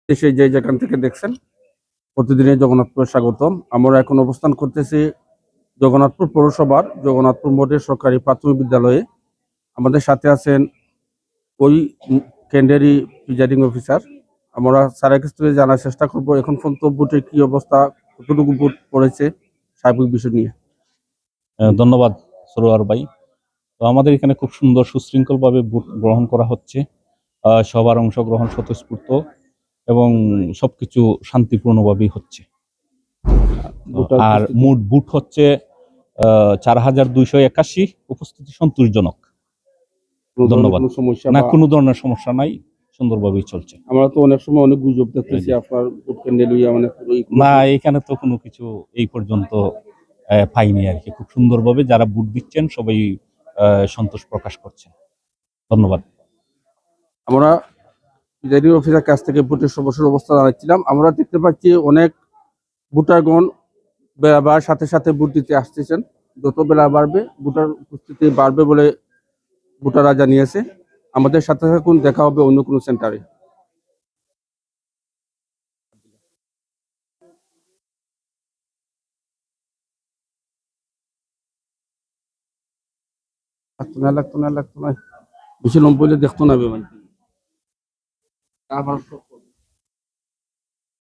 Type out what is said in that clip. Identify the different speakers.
Speaker 1: দেশে যে যেখান থেকে দেখছেন প্রতিদিনের জগন্নাথপুরে স্বাগতম। আমরা এখন অবস্থান করতেছি জগন্নাথপুর পৌরসভার জগন্নাথপুর মোড়ের সরকারি প্রাথমিক বিদ্যালয়ে। আমাদের সাথে আছেন ওই কেন্দ্রেরই প্রিজাইডিং অফিসার। আমরা স্যারের কাছ থেকে জানার চেষ্টা করবো এখন পর্যন্ত ভোটের কি অবস্থা, কতটুকু ভোট পড়েছে, সার্বিক বিষয় নিয়ে।
Speaker 2: ধন্যবাদ সরোয়ার ভাই। তো আমাদের এখানে খুব সুন্দর সুশৃঙ্খলভাবে ভোট গ্রহণ করা হচ্ছে। সবার অংশগ্রহণ স্বতঃস্ফূর্ত এবং সবকিছু শান্তিপূর্ণভাবেই হচ্ছে। আর মোট ভোট হচ্ছে 4281, উপস্থিতি সন্তোষজনক। ধন্যবাদ। না, কোনো ধরনের সমস্যা নাই, সুন্দরভাবেই চলছে।
Speaker 1: আমরা তো অনেক সময় অনেক গুজব দেখতেছি আপনার ভোট কেন্দ্রে লইয়া, মানে
Speaker 2: না, এখানে তো কোনো কিছু এই পর্যন্ত পাইনি আর কি। খুব সুন্দরভাবে যারা ভোট দিচ্ছেন সবাই সন্তোষ প্রকাশ করছেন। ধন্যবাদ।
Speaker 1: আমরা প্রিজাইডিং অফিসার কাছ থেকে ভোটের সমস্যার অবস্থা জানাচ্ছিলাম। আমরা দেখতে পাচ্ছি অনেক ভোটারগণ বেড়াবার সাথে সাথে ভোট দিতে আসতেছেন। যত বেলা বাড়বে ভোটার উপস্থিতি বাড়বে বলে ভোটাররা জানিয়েছে। আমাদের সাথে থাকুন, দেখা হবে অন্য কোনো সেন্টারে। লাগতো না বেশি লম্বইলে দেখতো না।